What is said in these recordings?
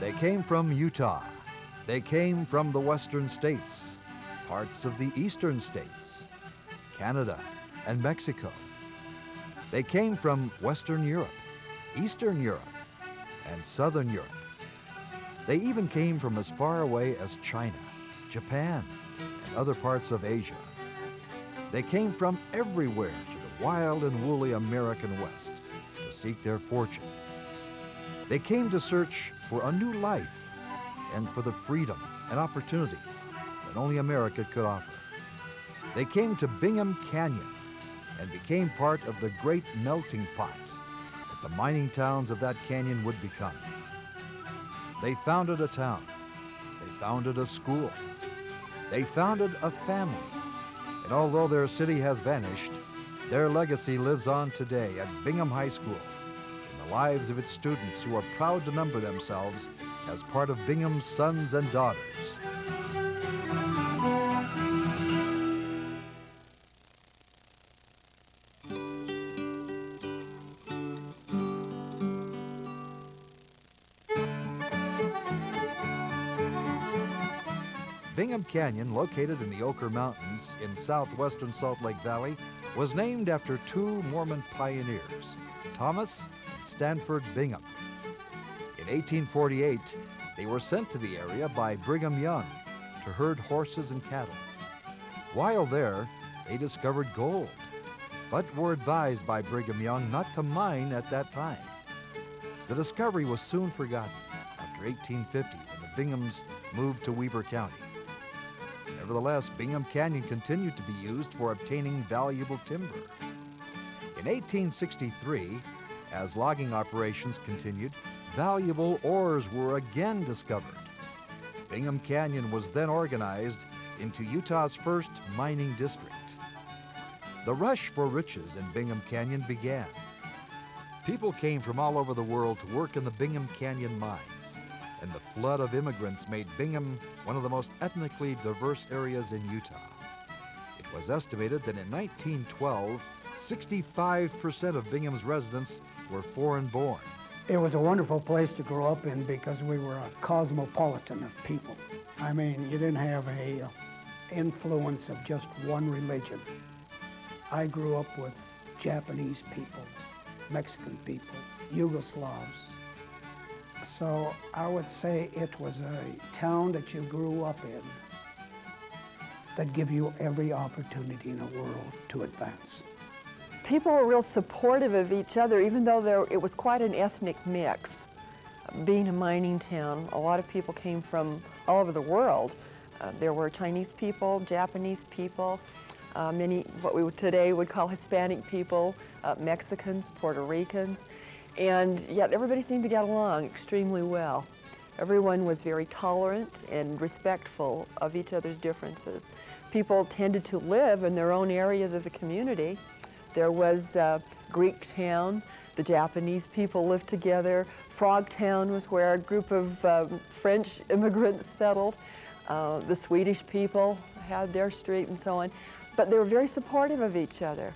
They came from Utah. They came from the western states, parts of the eastern states, Canada and Mexico. They came from Western Europe, Eastern Europe, and Southern Europe. They even came from as far away as China, Japan, and other parts of Asia. They came from everywhere to the wild and woolly American West to seek their fortune. They came to search for a new life and for the freedom and opportunities that only America could offer. They came to Bingham Canyon and became part of the great melting pot that the mining towns of that canyon would become. They founded a town. They founded a school. They founded a family. And although their city has vanished, their legacy lives on today at Bingham High School in the lives of its students who are proud to number themselves as part of Bingham's sons and daughters. Bingham Canyon, located in the Ochre Mountains in southwestern Salt Lake Valley, was named after two Mormon pioneers, Thomas and Stanford Bingham. In 1848, they were sent to the area by Brigham Young to herd horses and cattle. While there, they discovered gold, but were advised by Brigham Young not to mine at that time. The discovery was soon forgotten after 1850 when the Binghams moved to Weber County. Nevertheless, Bingham Canyon continued to be used for obtaining valuable timber. In 1863, as logging operations continued, valuable ores were again discovered. Bingham Canyon was then organized into Utah's first mining district. The rush for riches in Bingham Canyon began. People came from all over the world to work in the Bingham Canyon mines, and the flood of immigrants made Bingham one of the most ethnically diverse areas in Utah. It was estimated that in 1912, 65% of Bingham's residents were foreign-born. It was a wonderful place to grow up in because we were a cosmopolitan of people. I mean, you didn't have a influence of just one religion. I grew up with Japanese people, Mexican people, Yugoslavs. So I would say it was a town that you grew up in that give you every opportunity in the world to advance. People were real supportive of each other, even though it was quite an ethnic mix. Being a mining town, a lot of people came from all over the world. There were Chinese people, Japanese people, many what we today would call Hispanic people, Mexicans, Puerto Ricans, and yet everybody seemed to get along extremely well. Everyone was very tolerant and respectful of each other's differences. People tended to live in their own areas of the community. There was Greek Town, the Japanese people lived together. Frog Town was where a group of French immigrants settled. The Swedish people had their street and so on. But they were very supportive of each other.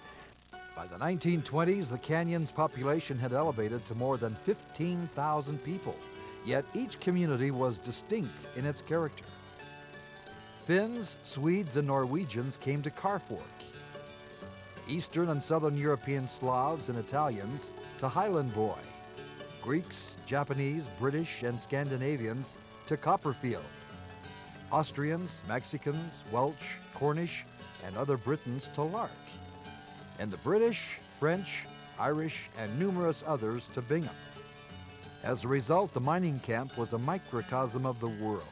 By the 1920s, the canyon's population had elevated to more than 15,000 people, yet each community was distinct in its character. Finns, Swedes, and Norwegians came to Carfork. Eastern and Southern European Slavs and Italians to Highland Boy. Greeks, Japanese, British, and Scandinavians to Copperfield. Austrians, Mexicans, Welsh, Cornish, and other Britons to Lark. And the British, French, Irish, and numerous others to Bingham. As a result, the mining camp was a microcosm of the world,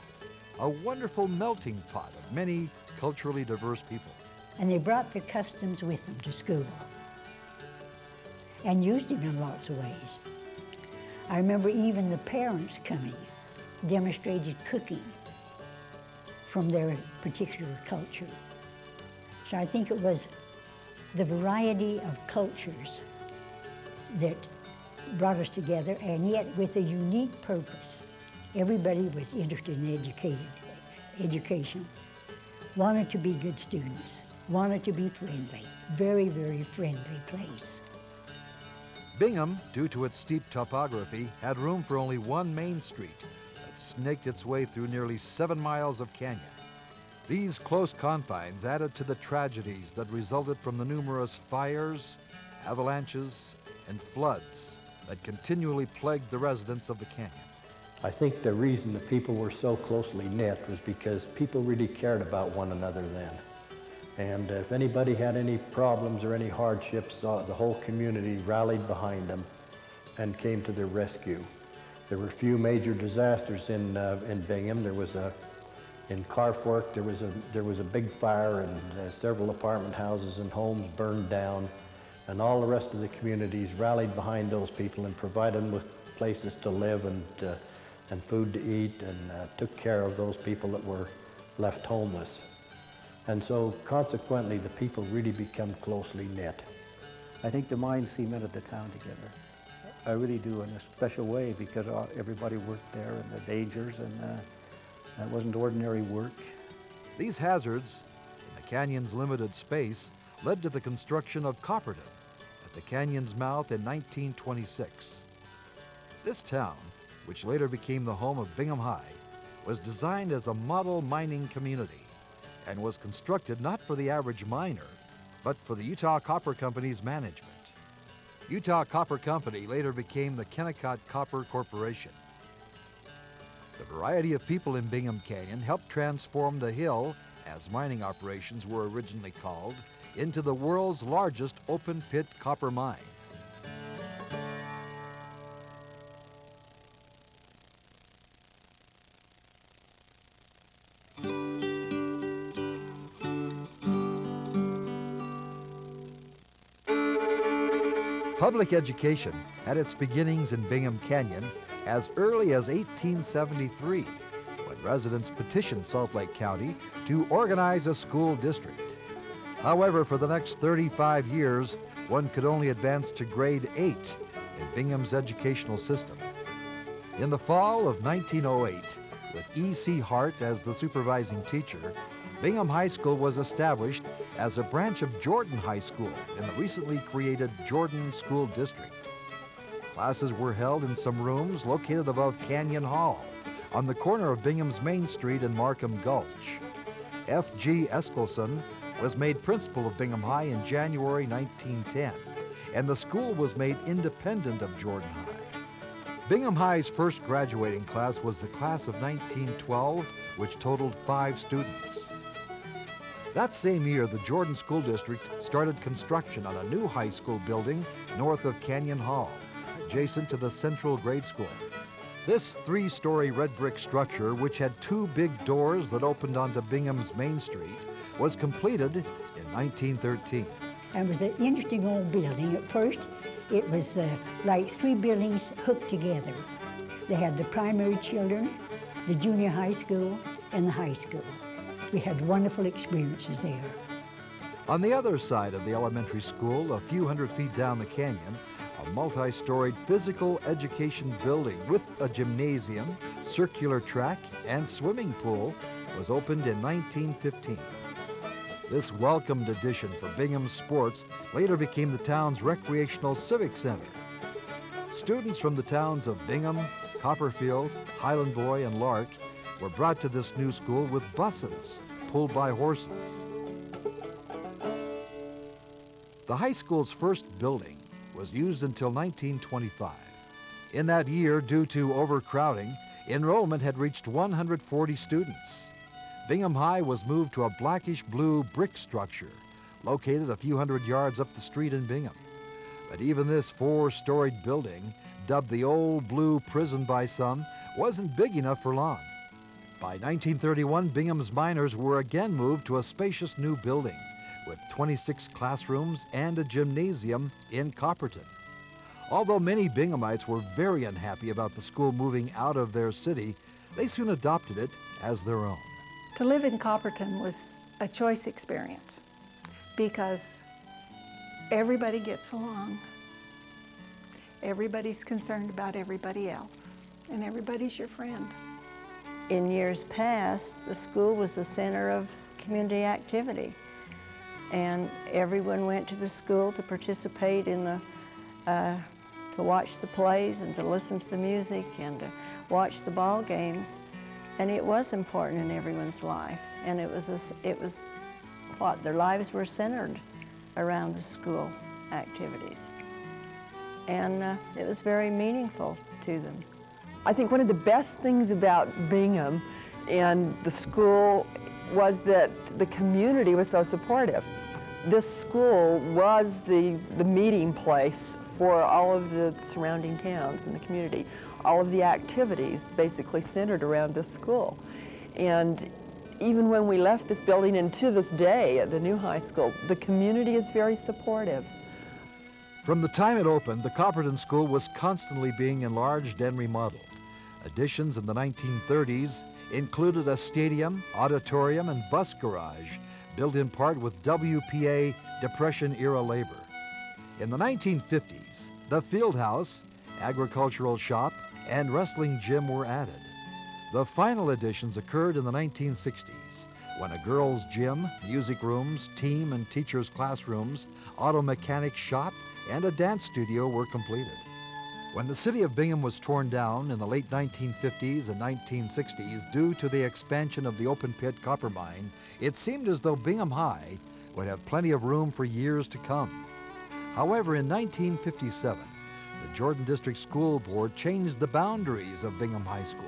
a wonderful melting pot of many culturally diverse people. And they brought their customs with them to school and used them in lots of ways. I remember even the parents coming, demonstrated cooking from their particular culture. So I think it was the variety of cultures that brought us together, and yet with a unique purpose. Everybody was interested in education, wanted to be good students, wanted to be friendly. Very, very friendly place. Bingham, due to its steep topography, had room for only one main street, snaked its way through nearly 7 miles of canyon. These close confines added to the tragedies that resulted from the numerous fires, avalanches, and floods that continually plagued the residents of the canyon. I think the reason the people were so closely knit was because people really cared about one another then. And if anybody had any problems or any hardships, the whole community rallied behind them and came to their rescue. There were a few major disasters in Bingham. In Carfork, there was a big fire, and several apartment houses and homes burned down, and all the rest of the communities rallied behind those people and provided them with places to live and food to eat, and took care of those people that were left homeless. And so consequently, the people really become closely knit. I think the mine cemented the town together. I really do, in a special way, because everybody worked there, and the dangers, and that wasn't ordinary work. These hazards, in the canyon's limited space, led to the construction of Copperton at the canyon's mouth in 1926. This town, which later became the home of Bingham High, was designed as a model mining community and was constructed not for the average miner, but for the Utah Copper Company's management. Utah Copper Company later became the Kennecott Copper Corporation. The variety of people in Bingham Canyon helped transform the hill, as mining operations were originally called, into the world's largest open-pit copper mine. Public education had its beginnings in Bingham Canyon as early as 1873, when residents petitioned Salt Lake County to organize a school district. However, for the next 35 years, one could only advance to grade 8 in Bingham's educational system. In the fall of 1908, with E.C. Hart as the supervising teacher, Bingham High School was established as a branch of Jordan High School in the recently created Jordan School District. Classes were held in some rooms located above Canyon Hall, on the corner of Bingham's Main Street and Markham Gulch. F.G. Eskelson was made principal of Bingham High in January 1910, and the school was made independent of Jordan High. Bingham High's first graduating class was the class of 1912, which totaled 5 students. That same year, the Jordan School District started construction on a new high school building north of Canyon Hall, adjacent to the Central Grade School. This 3-story red brick structure, which had 2 big doors that opened onto Bingham's Main Street, was completed in 1913. It was an interesting old building. At first, it was like 3 buildings hooked together. They had the primary children, the junior high school, and the high school. We had wonderful experiences there. On the other side of the elementary school, a few hundred feet down the canyon, a multi-storied physical education building with a gymnasium, circular track, and swimming pool was opened in 1915. This welcomed addition for Bingham's sports later became the town's recreational civic center. Students from the towns of Bingham, Copperfield, Highland Boy, and Lark were brought to this new school with buses pulled by horses. The high school's first building was used until 1925. In that year, due to overcrowding, enrollment had reached 140 students. Bingham High was moved to a blackish-blue brick structure located a few hundred yards up the street in Bingham. But even this 4-storied building, dubbed the Old Blue Prison by some, wasn't big enough for long. By 1931, Bingham's miners were again moved to a spacious new building with 26 classrooms and a gymnasium in Copperton. Although many Binghamites were very unhappy about the school moving out of their city, they soon adopted it as their own. To live in Copperton was a choice experience because everybody gets along. Everybody's concerned about everybody else, and everybody's your friend. In years past, the school was the center of community activity, and everyone went to the school to participate in the, to watch the plays and to listen to the music and to watch the ball games, and it was important in everyone's life. And it was what their lives were centered around the school activities, and it was very meaningful to them. I think one of the best things about Bingham and the school was that the community was so supportive. This school was the meeting place for all of the surrounding towns in the community. All of the activities basically centered around this school. And even when we left this building, and to this day at the new high school, the community is very supportive. From the time it opened, the Copperton School was constantly being enlarged and remodeled. Additions in the 1930s included a stadium, auditorium, and bus garage, built in part with WPA Depression-era labor. In the 1950s, the field house, agricultural shop, and wrestling gym were added. The final additions occurred in the 1960s, when a girls' gym, music rooms, team and teachers' classrooms, auto mechanic shop, and a dance studio were completed. When the city of Bingham was torn down in the late 1950s and 1960s due to the expansion of the open pit copper mine, it seemed as though Bingham High would have plenty of room for years to come. However, in 1957, the Jordan District School Board changed the boundaries of Bingham High School.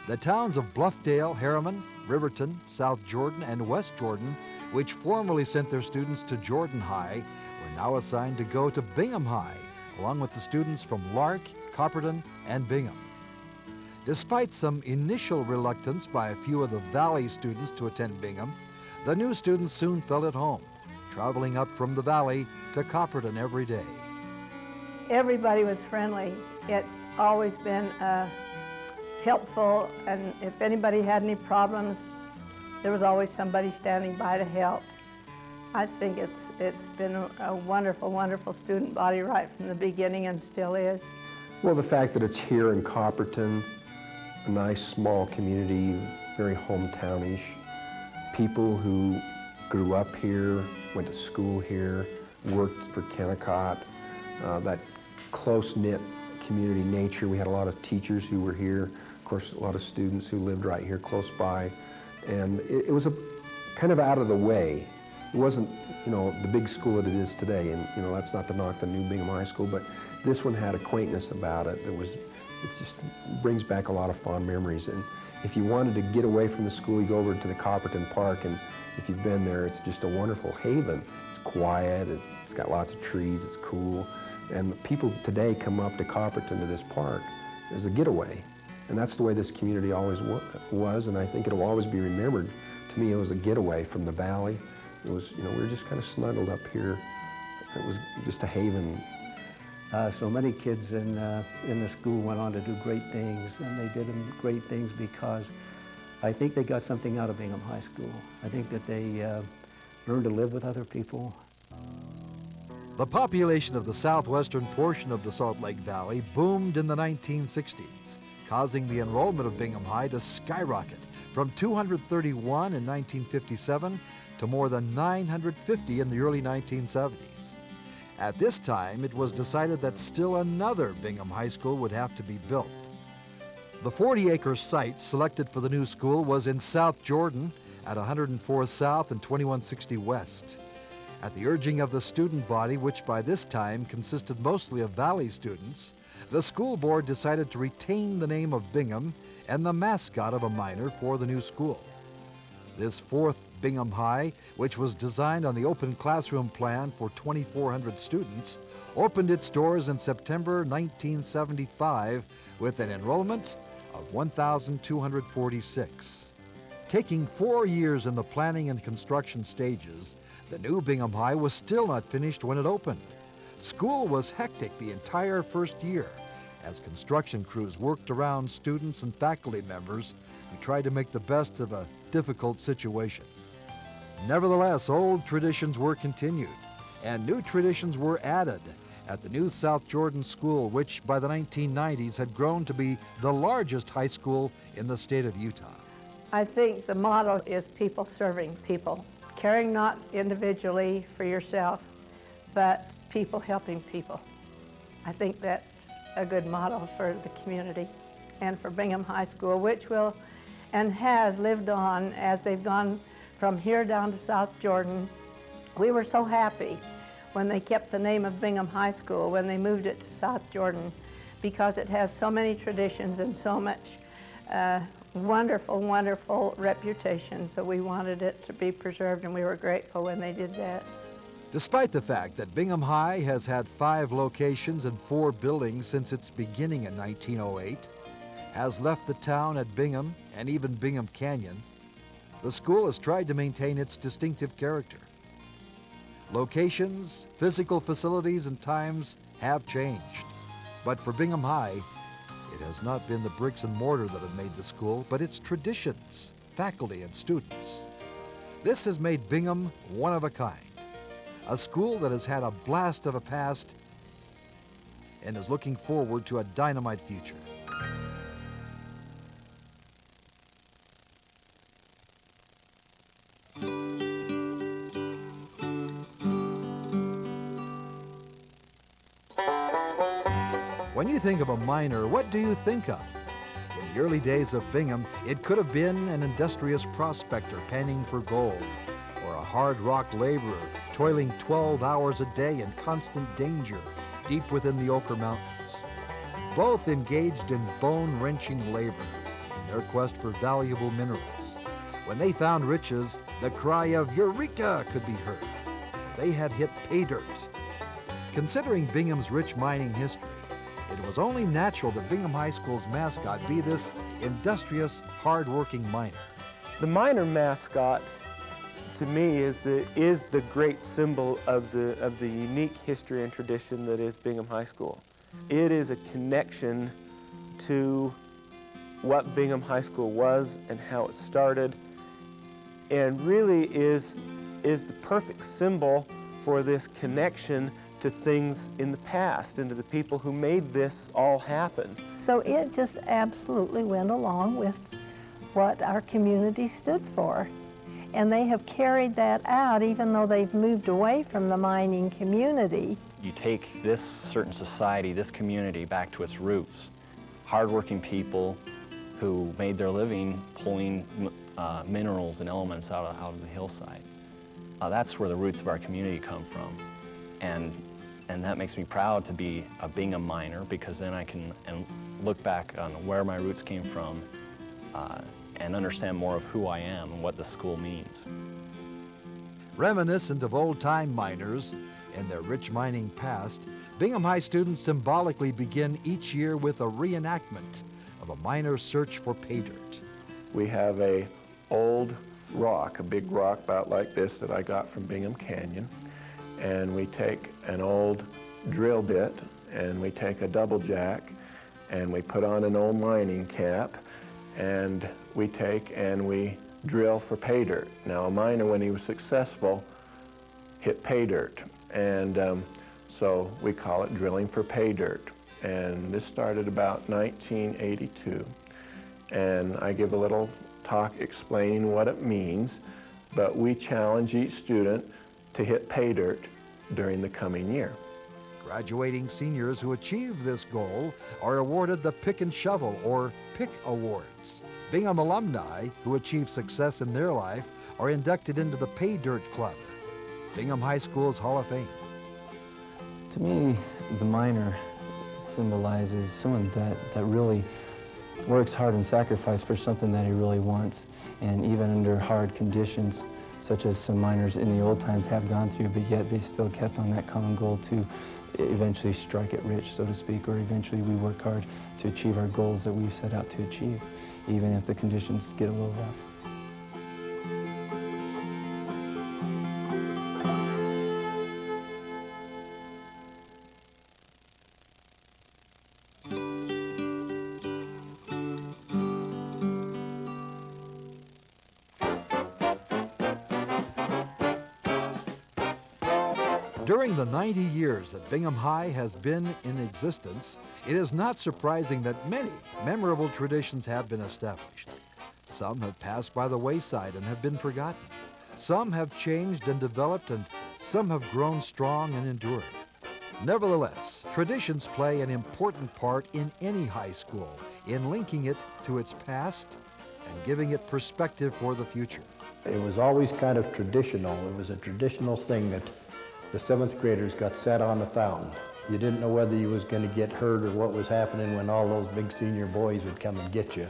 The towns of Bluffdale, Harriman, Riverton, South Jordan, and West Jordan, which formerly sent their students to Jordan High, were now assigned to go to Bingham High, along with the students from Lark, Copperton, and Bingham. Despite some initial reluctance by a few of the Valley students to attend Bingham, the new students soon felt at home, traveling up from the Valley to Copperton every day. Everybody was friendly. It's always been helpful, and if anybody had any problems, there was always somebody standing by to help. I think it's been a wonderful, wonderful student body right from the beginning, and still is. Well, the fact that it's here in Copperton, a nice small community, very hometownish, people who grew up here, went to school here, worked for Kennecott, that close-knit community nature. We had a lot of teachers who were here, of course, a lot of students who lived right here close by, and it was a kind of out of the way. It wasn't, the big school that it is today, and that's not to knock the new Bingham High School, but this one had a quaintness about it that it just brings back a lot of fond memories. And if you wanted to get away from the school, you go over to the Copperton Park, and if you've been there, it's just a wonderful haven. It's quiet, it's got lots of trees, it's cool, and people today come up to Copperton, to this park, as a getaway. And that's the way this community always was, and I think it'll always be remembered. To me, it was a getaway from the Valley. It was, we were just kind of snuggled up here. It was just a haven. So many kids in the school went on to do great things, and they did great things because I think they got something out of Bingham High School. I think that they learned to live with other people. The population of the southwestern portion of the Salt Lake Valley boomed in the 1960s, causing the enrollment of Bingham High to skyrocket from 231 in 1957 to more than 950 in the early 1970s. At this time, it was decided that still another Bingham High School would have to be built. The 40-acre site selected for the new school was in South Jordan at 104 South and 2160 West. At the urging of the student body, which by this time consisted mostly of Valley students, the school board decided to retain the name of Bingham and the mascot of a miner for the new school. This fourth Bingham High, which was designed on the open classroom plan for 2,400 students, opened its doors in September 1975 with an enrollment of 1,246. Taking 4 years in the planning and construction stages, the new Bingham High was still not finished when it opened. School was hectic the entire first year as construction crews worked around students and faculty members who tried to make the best of a difficult situation. Nevertheless, old traditions were continued and new traditions were added at the new South Jordan School, which by the 1990s had grown to be the largest high school in the state of Utah. I think the motto is people serving people, caring not individually for yourself, but people helping people. I think that's a good motto for the community. and for Bingham High School, which will and has lived on as they've gone from here down to South Jordan. We were so happy when they kept the name of Bingham High School, when they moved it to South Jordan, because it has so many traditions and so much wonderful, wonderful reputation. So we wanted it to be preserved, and we were grateful when they did that. Despite the fact that Bingham High has had 5 locations and 4 buildings since its beginning in 1908, has left the town at Bingham and even Bingham Canyon, the school has tried to maintain its distinctive character. Locations, physical facilities, and times have changed. But for Bingham High, it has not been the bricks and mortar that have made the school, but its traditions, faculty, and students. This has made Bingham one of a kind, a school that has had a blast of a past and is looking forward to a dynamite future. When you think of a miner, what do you think of? In the early days of Bingham, it could have been an industrious prospector panning for gold, or a hard rock laborer toiling 12 hours a day in constant danger deep within the Ochre Mountains. Both engaged in bone-wrenching labor in their quest for valuable minerals. When they found riches, the cry of "Eureka!" could be heard. They had hit pay dirt. Considering Bingham's rich mining history, it was only natural that Bingham High School's mascot be this industrious, hard-working miner. The miner mascot, to me, is the great symbol of the unique history and tradition that is Bingham High School. It is a connection to what Bingham High School was and how it started, and really is the perfect symbol for this connection to things in the past and to the people who made this all happen. So it just absolutely went along with what our community stood for. And they have carried that out even though they've moved away from the mining community. You take this certain society, this community, back to its roots. Hardworking people who made their living pulling minerals and elements out of the hillside. That's where the roots of our community come from. And that makes me proud to be a Bingham miner, because then I can look back on where my roots came from and understand more of who I am and what the school means. Reminiscent of old-time miners and their rich mining past, Bingham High students symbolically begin each year with a reenactment of a miner's search for pay dirt. We have a old rock, a big rock about like this that I got from Bingham Canyon. And we take an old drill bit, and we take a double jack, and we put on an old mining cap, and we take and we drill for pay dirt. Now, a miner, when he was successful, hit pay dirt, and so we call it drilling for pay dirt. And this started about 1982, and I give a little talk explaining what it means, but we challenge each student to hit pay dirt during the coming year. Graduating seniors who achieve this goal are awarded the Pick and Shovel, or PIC Awards. Bingham alumni who achieve success in their life are inducted into the Pay Dirt Club, Bingham High School's Hall of Fame. To me, the miner symbolizes someone that really works hard and sacrifices for something that he really wants, and even under hard conditions, such as some miners in the old times have gone through, but yet they still kept on that common goal to eventually strike it rich, so to speak, or eventually we work hard to achieve our goals that we've set out to achieve, even if the conditions get a little rough. During the 90 years that Bingham High has been in existence, it is not surprising that many memorable traditions have been established. Some have passed by the wayside and have been forgotten. Some have changed and developed, and some have grown strong and endured. Nevertheless, traditions play an important part in any high school, in linking it to its past and giving it perspective for the future. It was always kind of traditional. It was a traditional thing that the 7th graders got set on the fountain. You didn't know whether you was going to get hurt or what was happening when all those big senior boys would come and get you.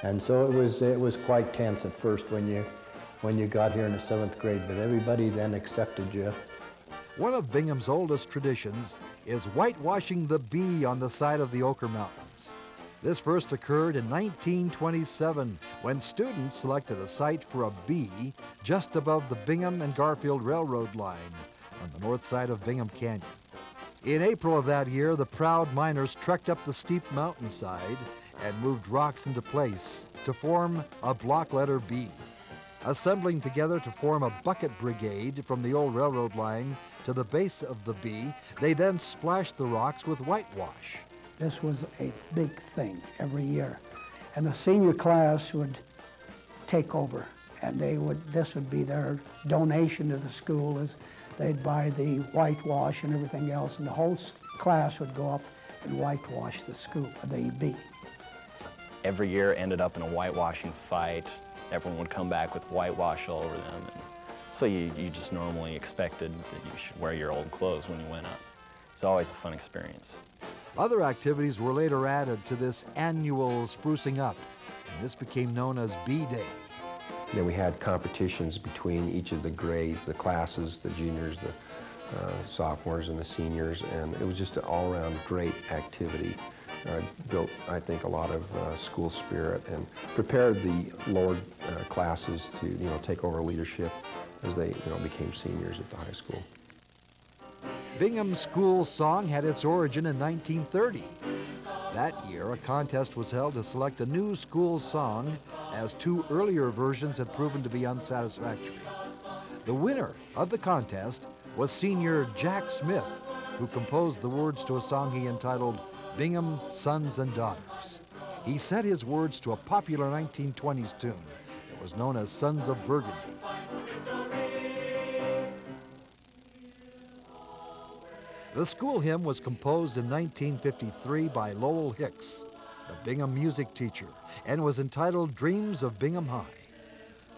And so it was quite tense at first when you got here in the 7th grade, but everybody then accepted you. One of Bingham's oldest traditions is whitewashing the bee on the side of the Ochre Mountains. This first occurred in 1927 when students selected a site for a bee just above the Bingham and Garfield Railroad line on the north side of Bingham Canyon. In April of that year, the proud miners trekked up the steep mountainside and moved rocks into place to form a block letter B. Assembling together to form a bucket brigade from the old railroad line to the base of the B, they then splashed the rocks with whitewash. This was a big thing every year. And the senior class would take over, and this would be their donation to the school, is they'd buy the whitewash and everything else, and the whole class would go up and whitewash the school, the B. Every year ended up in a whitewashing fight. Everyone would come back with whitewash all over them. And so you just normally expected that you should wear your old clothes when you went up. It's always a fun experience. Other activities were later added to this annual sprucing up, and this became known as Bee Day. Then we had competitions between each of the grades, the classes, the juniors, the sophomores, and the seniors, and it was just an all-around great activity. Built, I think, a lot of school spirit and prepared the lower classes to, take over leadership as they, became seniors at the high school. Bingham's school song had its origin in 1930. That year, a contest was held to select a new school song, as 2 earlier versions had proven to be unsatisfactory. The winner of the contest was senior Jack Smith, who composed the words to a song he entitled Bingham, Sons and Daughters. He set his words to a popular 1920s tune that was known as Sons of Burgundy. The school hymn was composed in 1953 by Lowell Hicks, the Bingham music teacher, and was entitled Dreams of Bingham High.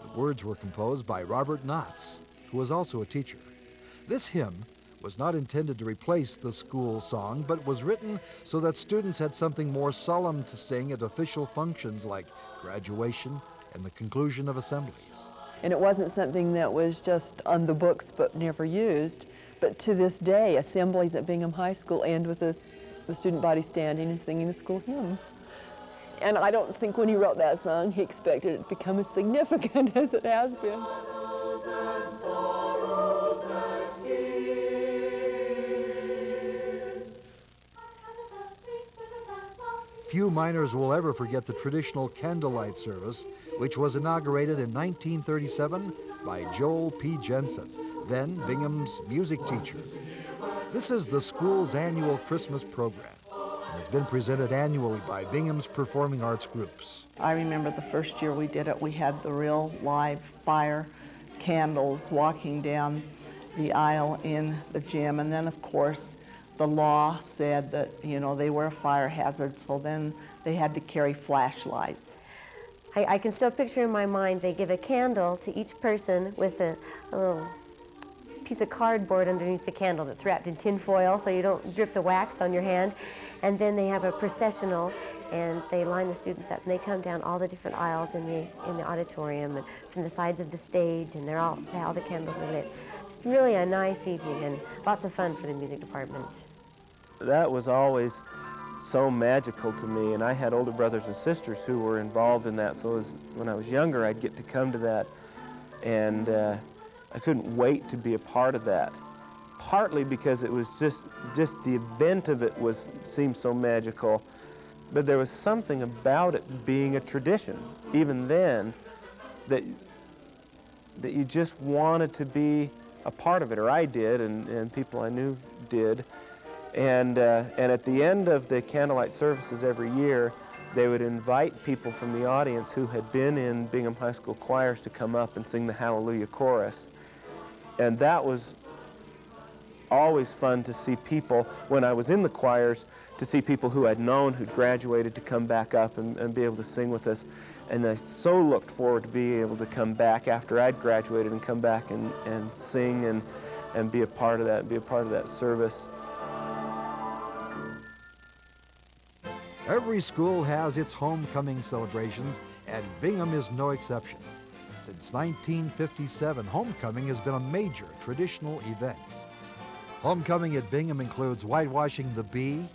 The words were composed by Robert Knotts, who was also a teacher. This hymn was not intended to replace the school song, but was written so that students had something more solemn to sing at official functions like graduation and the conclusion of assemblies. And it wasn't something that was just on the books but never used. But to this day, assemblies at Bingham High School end with the student body standing and singing the school hymn. And I don't think when he wrote that song, he expected it to become as significant as it has been. Few miners will ever forget the traditional candlelight service, which was inaugurated in 1937 by Joel P. Jensen, then Bingham's music teacher. This is the school's annual Christmas program, and it's been presented annually by Bingham's performing arts groups. I remember the first year we did it, we had the real live fire candles walking down the aisle in the gym, and then of course the law said that, they were a fire hazard, so then they had to carry flashlights. I can still picture in my mind, they give a candle to each person with a little piece of cardboard underneath the candle that's wrapped in tin foil so you don't drip the wax on your hand. And then they have a processional, and they line the students up, and they come down all the different aisles in the auditorium and from the sides of the stage, and all the candles are lit. Just really a nice evening and lots of fun for the music department. That was always so magical to me, and I had older brothers and sisters who were involved in that, so when I was younger I'd get to come to that, and I couldn't wait to be a part of that. Partly because it was just the event of it seemed so magical, but there was something about it being a tradition, even then, that you just wanted to be a part of it, or I did, and people I knew did. And at the end of the candlelight services every year, they would invite people from the audience who had been in Bingham High School choirs to come up and sing the Hallelujah Chorus. And that was always fun to see people, when I was in the choirs, to see people who I'd known who'd graduated to come back up and be able to sing with us. And I so looked forward to being able to come back after I'd graduated and come back and sing and be a part of that, service. Every school has its homecoming celebrations, and Bingham is no exception. Since 1957, homecoming has been a major traditional event. Homecoming at Bingham includes whitewashing the bee,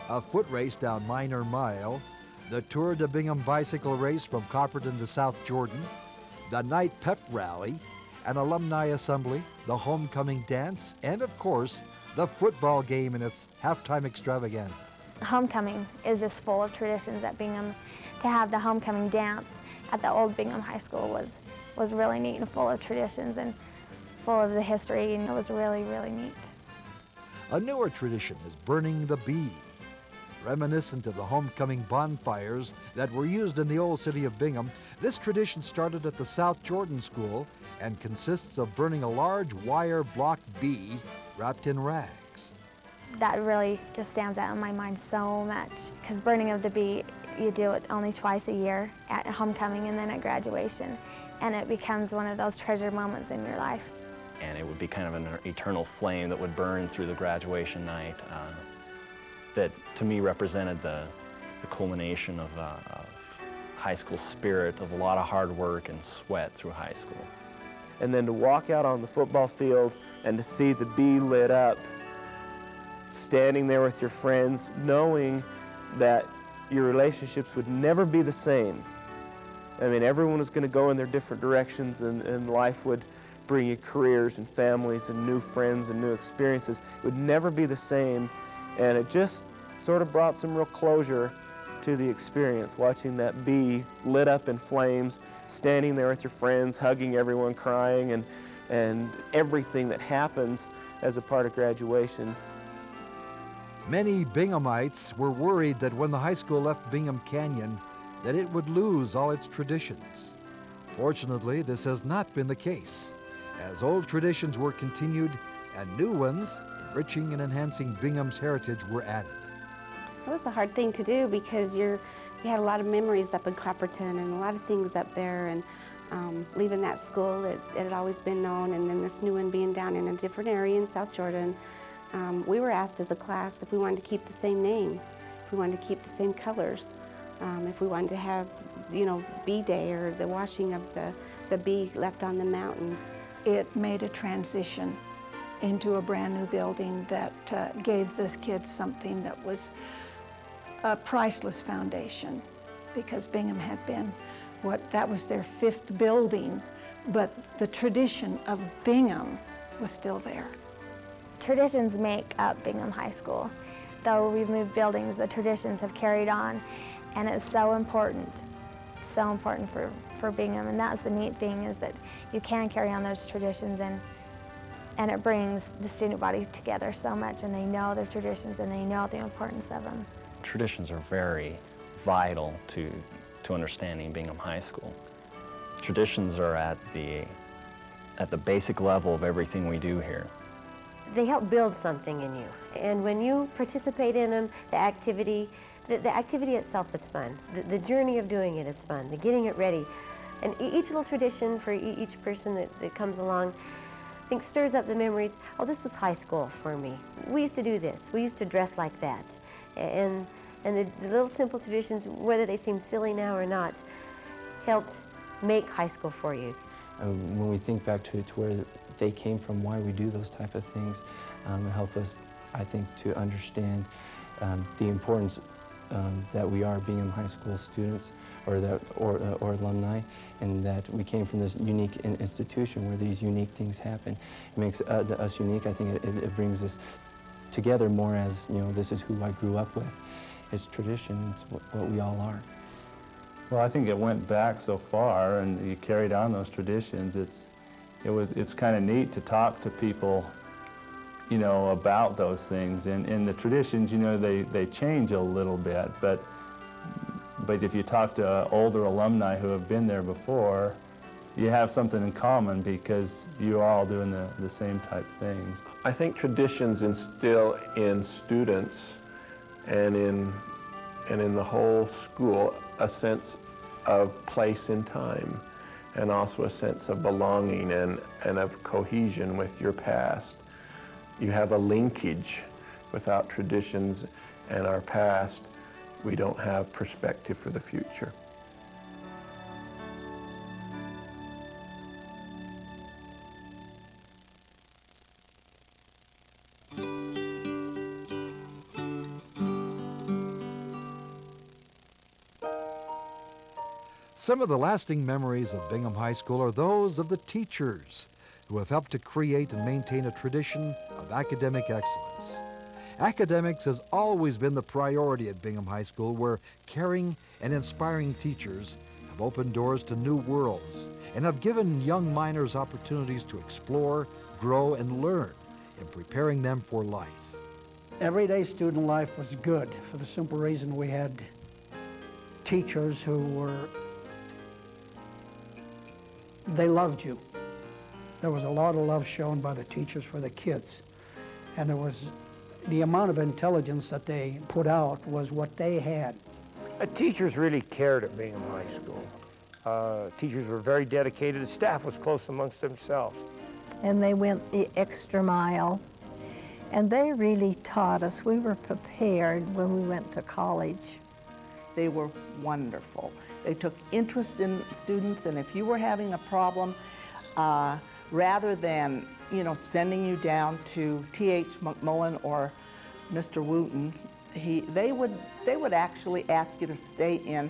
a foot race down Minor Mile, the Tour de Bingham bicycle race from Copperton to South Jordan, the night pep rally, an alumni assembly, the homecoming dance, and of course, the football game in its halftime extravaganza. Homecoming is just full of traditions at Bingham. To have the homecoming dance at the old Bingham High School was really neat and full of traditions and full of the history, and it was really, really neat. A newer tradition is burning the bee. Reminiscent of the homecoming bonfires that were used in the old city of Bingham, this tradition started at the South Jordan School and consists of burning a large wire block bee wrapped in rags. That really just stands out in my mind so much, because burning of the bee, you do it only twice a year, at homecoming and then at graduation, and it becomes one of those treasured moments in your life. And it would be kind of an eternal flame that would burn through the graduation night that to me represented the culmination of high school spirit, of a lot of hard work and sweat through high school. And then to walk out on the football field and to see the bee lit up, standing there with your friends, knowing that your relationships would never be the same. I mean, everyone was going to go in their different directions, and life would bring you careers and families and new friends and new experiences. It would never be the same, and it just sort of brought some real closure to the experience, watching that bee lit up in flames, standing there with your friends, hugging everyone, crying, and everything that happens as a part of graduation. Many Binghamites were worried that when the high school left Bingham Canyon, that it would lose all its traditions. Fortunately, this has not been the case, as old traditions were continued and new ones, enriching and enhancing Bingham's heritage, were added. It was a hard thing to do because we had a lot of memories up in Copperton and a lot of things up there, and leaving that school, it had always been known, and then this new one being down in a different area in South Jordan. We were asked as a class if we wanted to keep the same name, if we wanted to keep the same colors, if we wanted to have, bee day or the washing of the bee left on the mountain. It made a transition into a brand new building that gave the kids something that was a priceless foundation, because Bingham had been that was their 5th building, but the tradition of Bingham was still there. Traditions make up Bingham High School. Though we've moved buildings, the traditions have carried on, and it's so important for Bingham. And that's the neat thing, is that you can carry on those traditions, and it brings the student body together so much, and they know their traditions and they know the importance of them. Traditions are very vital to understanding Bingham High School. Traditions are at the basic level of everything we do here. They help build something in you, and when you participate in them, the activity itself is fun. The journey of doing it is fun, the getting it ready. And each little tradition for each person that comes along, I think, stirs up the memories. Oh, this was high school for me. We used to do this. We used to dress like that. And the little simple traditions, whether they seem silly now or not, helped make high school for you. When we think back to where they came from, why we do those type of things, help us, I think, to understand the importance that we are Bingham High School students, or alumni, and that we came from this unique institution where these unique things happen. It makes us unique. I think it brings us together more as, this is who I grew up with. It's tradition. It's what we all are. Well, I think it went back so far, and you carried on those traditions. It's kind of neat to talk to people, about those things. And the traditions, they change a little bit, but if you talk to older alumni who have been there before, you have something in common because you're all doing the same type things. I think traditions instill in students and in the whole school a sense of place in time, and also a sense of belonging and of cohesion with your past. You have a linkage. Without traditions and our past, we don't have perspective for the future. Some of the lasting memories of Bingham High School are those of the teachers who have helped to create and maintain a tradition of academic excellence. Academics has always been the priority at Bingham High School, where caring and inspiring teachers have opened doors to new worlds and have given young miners opportunities to explore, grow, and learn in preparing them for life. Everyday student life was good for the simple reason we had teachers who they loved you. There was a lot of love shown by the teachers for the kids, and it was the amount of intelligence that they put out was what they had. Teachers really cared at Bingham High School. Teachers were very dedicated. The staff was close amongst themselves. And they went the extra mile, and they really taught us. We were prepared when we went to college. They were wonderful. They took interest in students, and if you were having a problem, rather than sending you down to T.H. McMullen or Mr. Wooten, they would actually ask you to stay in,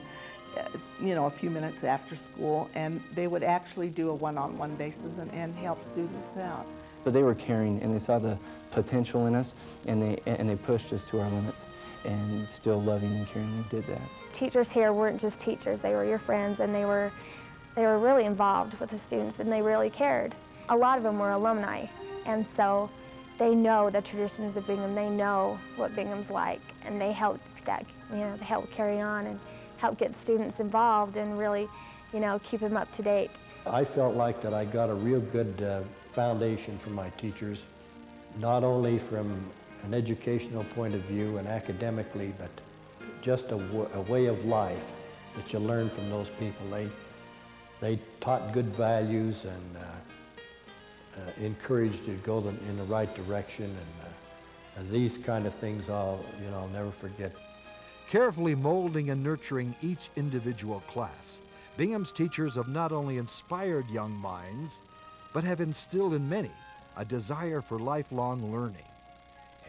a few minutes after school, and they would actually do a one-on-one basis and help students out. But they were caring, and they saw the potential in us, and they pushed us to our limits, and still loving and caring, they did that. Teachers here weren't just teachers, they were your friends, and they were really involved with the students, and they really cared. A lot of them were alumni, and so they know the traditions of Bingham, they know what Bingham's like, and they helped they help carry on and help get students involved and really, keep them up to date. I felt like that I got a real good foundation from my teachers, not only from an educational point of view and academically, but just a way of life that you learn from those people. They taught good values and encouraged you to go in the right direction, and these kind of things I'll never forget. Carefully molding and nurturing each individual class, Bingham's teachers have not only inspired young minds, but have instilled in many a desire for lifelong learning.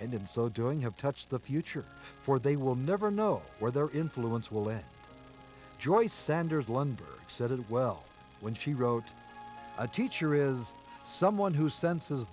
And in so doing have touched the future, for they will never know where their influence will end. Joyce Sanders Lundberg said it well when she wrote, "A teacher is someone who senses